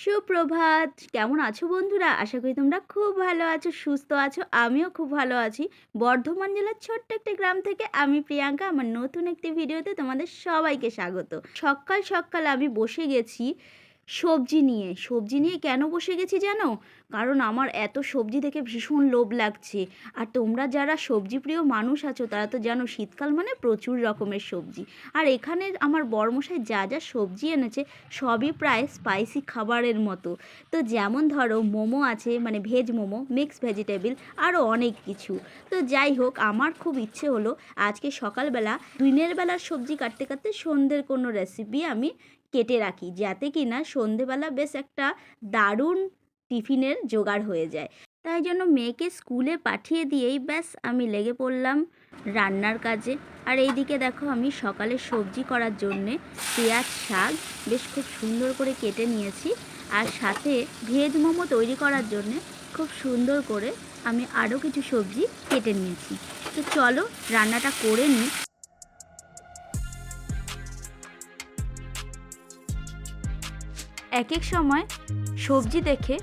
সুপ্রভাত। কেমন আছো বন্ধুরা? আশা করি তোমরা খুব ভালো আছো, সুস্থ আছো। আমিও খুব ভালো আছি। বর্ধমান জেলার ছোট্ট একটা গ্রাম থেকে আমি প্রিয়াঙ্কা। আমার নতুন একটি ভিডিওতে তোমাদের সবাইকে স্বাগত। সকাল সকাল আমি বসে গেছি সবজি নিয়ে। সবজি নিয়ে কেন বসে গেছি জানো? কারণ আমার এত সবজি দেখে ভীষণ লোভ লাগছে। আর তোমরা যারা সবজিপ্রিয় মানুষ আছো তারা তো জানো শীতকাল মানে প্রচুর রকমের সবজি। আর এখানে আমার বড়মশাই যা যা সবজি এনেছে সবই প্রায় স্পাইসি খাবারের মতো। তো যেমন ধরো মোমো আছে, মানে ভেজ মোমো, মিক্স ভেজিটেবিল, আরও অনেক কিছু। তো যাই হোক, আমার খুব ইচ্ছে হলো আজকে সকালবেলা দিনের বেলার সবজি কাটতে কাটতে সন্ধ্যের কোনো রেসিপি আমি কেটে রাখি, যাতে কি না সন্ধেবেলা বেশ একটা দারুণ টিফিনের জোগাড় হয়ে যায়। তাই জন্য মেয়েকে স্কুলে পাঠিয়ে দিয়েই ব্যাস আমি লেগে পড়লাম রান্নার কাজে। আর এইদিকে দেখো আমি সকালে সবজি করার জন্যে পেঁয়াজ শাক বেশ খুব সুন্দর করে কেটে নিয়েছি। আর সাথে ভেজ মোমো তৈরি করার জন্যে খুব সুন্দর করে আমি আরও কিছু সবজি কেটে নিয়েছি। তো চলো রান্নাটা করে নিই। এক এক সময় সবজি দেখে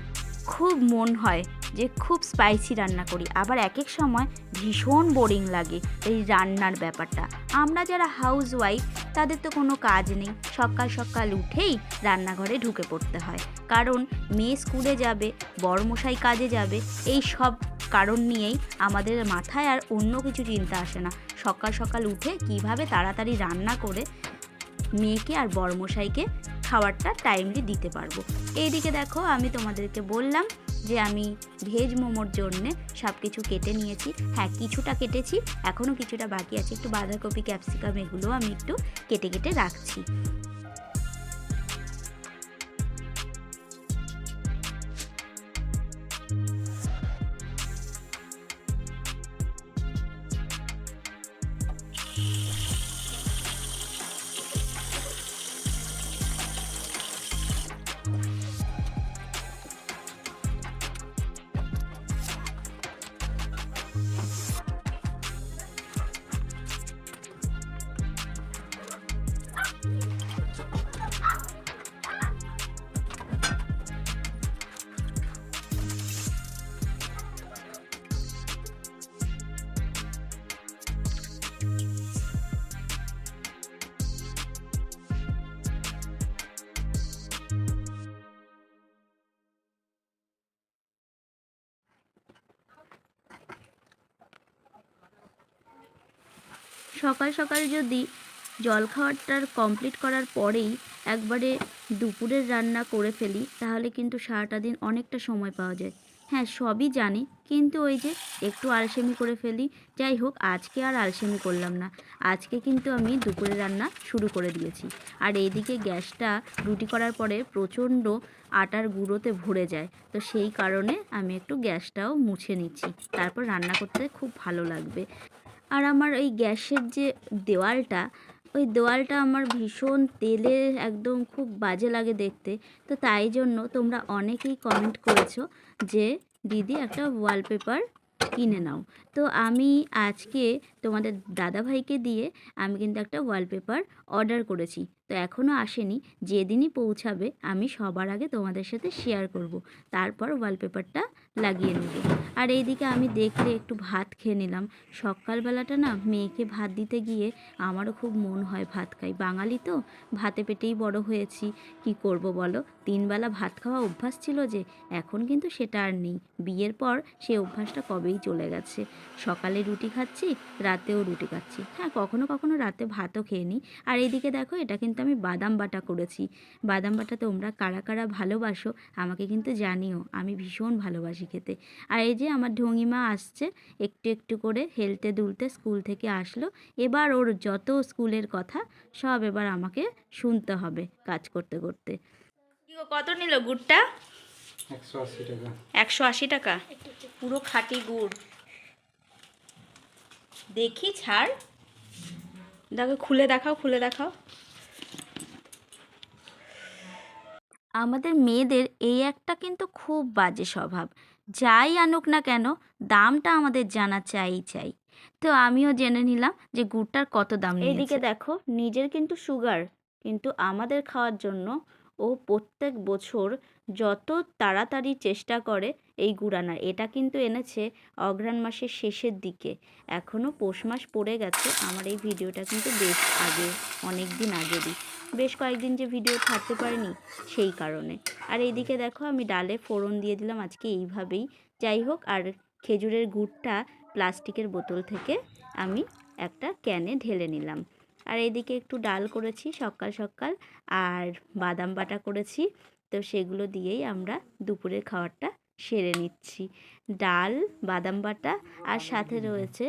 খুব মন হয় যে খুব স্পাইসি রান্না করি, আবার এক এক সময় ভীষণ বোরিং লাগে এই রান্নার ব্যাপারটা। আমরা যারা হাউস ওয়াইফ তাদের তো কোনো কাজ নেই, সকাল সকাল উঠেই রান্নাঘরে ঢুকে পড়তে হয়, কারণ মেয়ে স্কুলে যাবে, বড়মশাই কাজে যাবে, এই সব কারণ নিয়েই আমাদের মাথায় আর অন্য কিছু চিন্তা আসে না। সকাল সকাল উঠে কিভাবে তাড়াতাড়ি রান্না করে মেয়েকে আর বড়মশাইকে খাবারটা টাইমলি দিতে পারবো। এইদিকে দেখো আমি তোমাদেরকে বললাম যে আমি ভেজ মোমোর জন্যে সব কিছু কেটে নিয়েছি। হ্যাঁ, কিছুটা কেটেছি, এখনও কিছুটা বাকি আছে। একটু বাঁধাকপি, ক্যাপসিকাম এগুলো আমি একটু কেটে কেটে রাখছি। সকাল সকাল যদি জলখাবারটার কমপ্লিট করার পরেই একবারে দুপুরের রান্না করে ফেলি, তাহলে কিন্তু সারাটা দিন অনেকটা সময় পাওয়া যায়। হ্যাঁ, সবই জানি, কিন্তু ওই যে একটু আলসেমি করে ফেলি। যাই হোক, আজকে আর আলসেমি করলাম না। আজকে কিন্তু আমি দুপুরের রান্না শুরু করে দিয়েছি। আর এইদিকে গ্যাসটা রুটি করার পরে প্রচণ্ড আটার গুঁড়োতে ভরে যায়, তো সেই কারণে আমি একটু গ্যাসটাও মুছে নিচ্ছি, তারপর রান্না করতে খুব ভালো লাগবে। আর আমার ওই গ্যাসের যে দেওয়ালটা, ওই দেওয়ালটা আমার ভীষণ তেলে একদম খুব বাজে লাগে দেখতে। তো তাই জন্য তোমরা অনেকেই কমেন্ট করেছো যে দিদি একটা ওয়ালপেপার কিনে নাও। তো আমি আজকে তোমাদের দাদাভাইকে দিয়ে আমি কিন্তু একটা ওয়ালপেপার অর্ডার করেছি। তো এখনও আসেনি, যেদিনই পৌঁছাবে আমি সবার আগে তোমাদের সাথে শেয়ার করব, তারপর ওয়ালপেপারটা লাগিয়ে নেব। আর এইদিকে আমি দেখলে একটু ভাত খেয়ে নিলাম। সকালবেলাটা না মেয়েকে ভাত দিতে গিয়ে আমারও খুব মন হয় ভাত খাই। বাঙালি তো, ভাতে পেটেই বড় হয়েছি, কি করব বলো। 3 বেলা ভাত খাওয়া অভ্যাস ছিল যে, এখন কিন্তু সেটা আর নেই। বিয়ের পর সেই অভ্যাসটা কবেই চলে গেছে। সকালে রুটি খাচ্ছি, রাতেও রুটি খাচ্ছি। হ্যাঁ, কখনো কখনো রাতে ভাতও খেয়ে নিই। আর এদিকে দেখো, এটা কিন্তু আমি বাদাম বাটা করেছি। বাদাম বাটা তোমরা কারা কারা ভালোবাসো আমাকে কিন্তু জানিও, আমি ভীষণ ভালোবাসি খেতে। আর এই যে আমার ঢঙিমা আসছে একটু একটু করে হেলতে দুলতে, স্কুল থেকে আসলো। এবার ওর যত স্কুলের কথা সব এবার আমাকে শুনতে হবে কাজ করতে করতে। কি গো, কত নিল গুড়টা? 180 টাকা। 180 টাকা? পুরো খাঁটি গুড়। দেখি, ছাড়, দেখো, খুলে দেখাও, খুলে দেখাও। আমাদের মেয়েদের এই একটা কিন্তু খুব বাজে স্বভাব, যাই আনুক না কেন দামটা আমাদের জানা চাই চাই। তো আমিও জেনে নিলাম যে গুড়টার কত দাম নিয়েছে। এইদিকে দেখো, নিজের কিন্তু সুগার, কিন্তু আমাদের খাওয়ার জন্য ও প্রত্যেক বছর যত তাড়াতাড়ি চেষ্টা করে এই গুড় আনার। এটা কিন্তু এনেছে অঘ্রাণ মাসের শেষের দিকে, এখনও পৌষ মাস পড়ে গেছে। আমার এই ভিডিওটা কিন্তু বেশ আগে, অনেক দিন আগেরই, বেশ কয়েকদিন যে ভিডিও ছাড়তে পারিনি সেই কারণে। আর এইদিকে দেখো আমি ডালে ফোড়ন দিয়ে দিলাম আজকে এইভাবেই। যাই হোক, আর খেজুরের গুড়টা প্লাস্টিকের বোতল থেকে আমি একটা ক্যানে ঢেলে নিলাম। আর এদিকে একটু ডাল করেছি সকাল সকাল, আর বাদাম বাটা করেছি। তো সেগুলো দিয়েই আমরা দুপুরের খাবারটা সেরে নিচ্ছি। ডাল, বাদাম বাটা, আর সাথে রয়েছে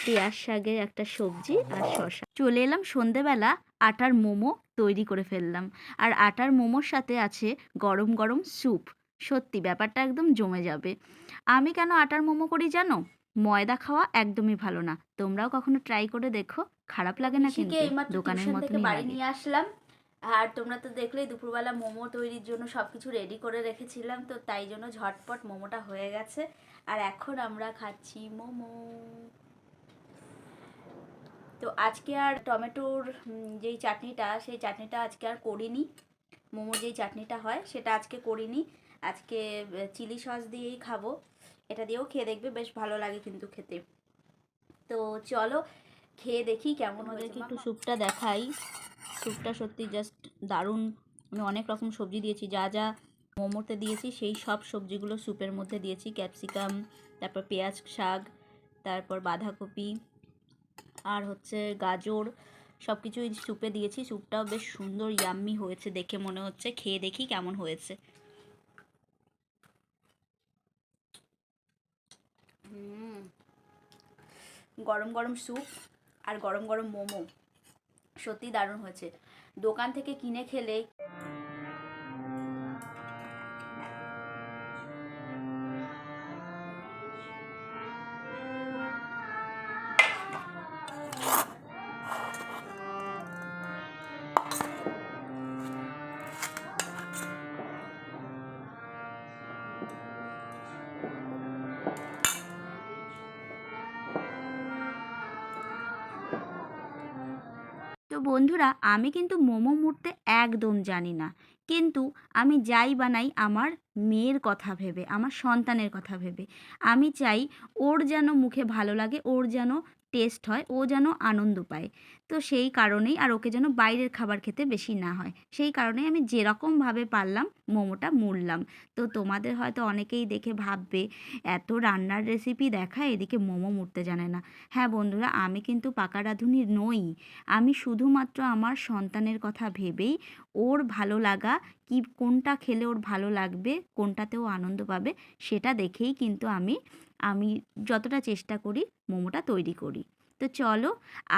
পেঁয়াজ শাকের একটা সবজি আর শসা। চলে এলাম সন্ধেবেলা, আটার মোমো তৈরি করে ফেললাম। আর আটার মোমোর সাথে আছে গরম গরম স্যুপ। সত্যি ব্যাপারটা একদম জমে যাবে। আমি কেন আটার মোমো করি জানো? ময়দা খাওয়া একদমই ভালো না। তোমরাও কখনো ট্রাই করে দেখো, খারাপ লাগে না কিন্তু, দোকানের মতনই বাড়ি লাগে। নিয়ে আসলাম। আর তোমরা তো দেখলেই দুপুরবেলা মোমো তৈরির জন্য সব কিছু রেডি করে রেখেছিলাম, তো তাই জন্য ঝটপট মোমোটা হয়ে গেছে। আর এখন আমরা খাচ্ছি মোমো। তো আজকে আর টমেটোর যেই চাটনিটা, সেই চাটনিটা আজকে আর করিনি। মোমোর যেই চাটনিটা হয় সেটা আজকে করিনি। আজকে চিলি সস দিয়েই খাবো। এটা দিয়েও খেয়ে দেখবে, বেশ ভালো লাগে কিন্তু খেতে। তো চলো খেয়ে দেখি কেমন হয়েছে। আমাদেরকে একটু স্যুপটা দেখাই। স্যুপটা সত্যি জাস্ট দারুণ। আমি অনেক রকম সবজি দিয়েছি, যা যা মোমোতে দিয়েছি সেই সব সবজিগুলো স্যুপের মধ্যে দিয়েছি। ক্যাপসিকাম, তারপর পেঁয়াজ শাক, তারপর বাঁধাকপি, আর হচ্ছে গাজর, সব কিছুই স্যুপে দিয়েছি। স্যুপটাও বেশ সুন্দর ইয়াম্মি হয়েছে দেখে মনে হচ্ছে। খেয়ে দেখি কেমন হয়েছে। গরম গরম স্যুপ আর গরম গরম মোমো সত্যি দারুণ হয়েছে। দোকান থেকে কিনে খেলে তো বন্ধুরা, আমি কিন্তু মোমো মুড়তে একদম জানি না, কিন্তু আমি যাই বানাই আমার মেয়ের কথা ভেবে, আমার সন্তানের কথা ভেবে। আমি চাই ওর যেন মুখে ভালো লাগে, ওর যেন টেস্ট হয়, ও যেন আনন্দ পায়। তো সেই কারণেই, আর ওকে যেন বাইরের খাবার খেতে বেশি না হয়, সেই কারণেই আমি যেরকমভাবে পারলাম মোমোটা মুড়লাম। তো তোমাদের হয়তো অনেকেই দেখে ভাববে এত রান্নার রেসিপি দেখায়, এদিকে মোমো মুড়তে জানে না। হ্যাঁ বন্ধুরা, আমি কিন্তু পাকা রাঁধুনি নই। আমি শুধুমাত্র আমার সন্তানের কথা ভেবেই, ওর ভালো লাগা কি, কোনটা খেলে ওর ভালো লাগবে, কোনটাতে ও আনন্দ পাবে, সেটা দেখেই কিন্তু আমি যতটা চেষ্টা করি মোমোটা তৈরি করি। তো চলো,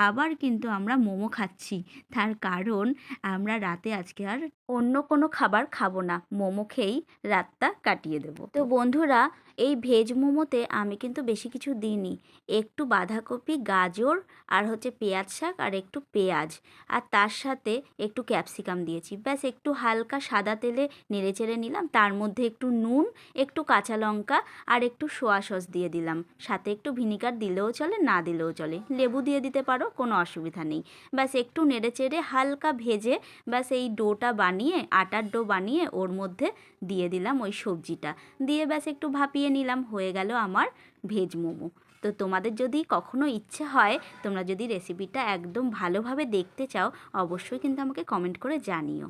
আবার কিন্তু আমরা মোমো খাচ্ছি। তার কারণ আমরা রাতে আজকে আর অন্য কোনো খাবার খাবো না, মোমো খেয়েই রাতটা কাটিয়ে দেবো। তো বন্ধুরা, এই ভেজ মোমোতে আমি কিন্তু বেশি কিছু দিইনি। একটু বাঁধাকপি, গাজর, আর হচ্ছে পেঁয়াজ শাক, আর একটু পেঁয়াজ, আর তার সাথে একটু ক্যাপসিকাম দিয়েছি। ব্যাস একটু হালকা সাদা তেলে নেড়েচেড়ে নিলাম, তার মধ্যে একটু নুন, একটু কাঁচা লঙ্কা, আর একটু সোয়া সস দিয়ে দিলাম। সাথে একটু ভিনিগার দিলেও চলে, না দিলেও চলে, লেবু দিয়ে দিতে পারো, কোনো অসুবিধা নেই। ব্যাস একটু নেড়েচেড়ে হালকা ভেজে ব্যাস এই ডোটা বানিয়ে, আটার ডো বানিয়ে ওর মধ্যে দিয়ে দিলাম ওই সবজিটা দিয়ে, ব্যাস একটু ভাপিয়ে নিলাম, হয়ে গেল আমার ভেজ মোমো। তো তোমাদের যদি কখনো ইচ্ছে হয়, তোমরা যদি রেসিপিটা একদম ভালোভাবে দেখতে চাও, অবশ্যই কিন্তু আমাকে কমেন্ট করে জানিও।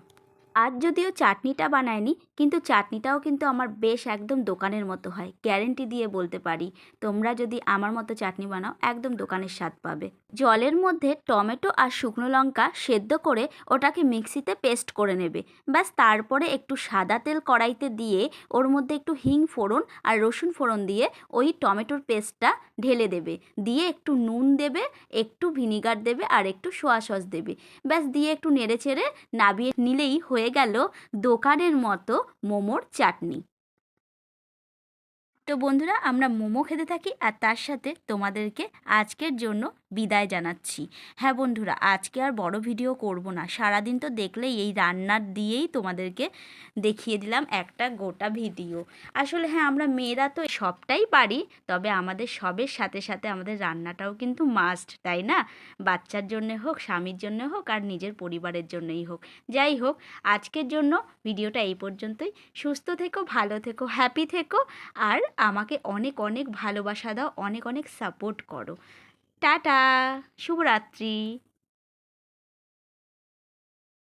আজ যদিও চাটনিটা বানায়নি, কিন্তু চাটনিটাও কিন্তু আমার বেশ একদম দোকানের মতো হয়, গ্যারেন্টি দিয়ে বলতে পারি। তোমরা যদি আমার মতো চাটনি বানাও, একদম দোকানের স্বাদ পাবে। জলের মধ্যে টমেটো আর শুকনো লঙ্কা সেদ্ধ করে ওটাকে মিক্সিতে পেস্ট করে নেবে। ব্যাস তারপরে একটু সাদা তেল কড়াইতে দিয়ে, ওর মধ্যে একটু হিং ফোড়ন আর রসুন ফোড়ন দিয়ে ওই টমেটোর পেস্টটা ঢেলে দেবে। দিয়ে একটু নুন দেবে, একটু ভিনিগার দেবে, আর একটু সোয়া সস দেবে। ব্যাস দিয়ে একটু নেড়েচেড়ে নাবিয়ে নিলেই হয়ে গেল দোকানের মতো মোমোর চাটনি। তো বন্ধুরা আমরা মোমো খেতে থাকি আর তার সাথে তোমাদেরকে আজকের জন্য বিদায় জানাচ্ছি। হ্যাঁ বন্ধুরা, আজকে আর বড় ভিডিও করব না, সারাদিন তো দেখলেই এই রান্নার দিয়েই তোমাদেরকে দেখিয়ে দিলাম একটা গোটা ভিডিও। আসলে হ্যাঁ, আমরা মেয়েরা তো সবটাই পারি, তবে আমাদের সবের সাথে সাথে আমাদের রান্নাটাও কিন্তু মাস্ট, তাই না? বাচ্চার জন্যে হোক, স্বামীর জন্য হোক, আর নিজের পরিবারের জন্যই হোক। যাই হোক, আজকের জন্য ভিডিওটা এই পর্যন্তই। সুস্থ থেকো, ভালো থেকো, হ্যাপি থেকো, আর আমাকে অনেক অনেক ভালোবাসা দাও, অনেক অনেক সাপোর্ট করো। টাটা, শুভরাত্রি।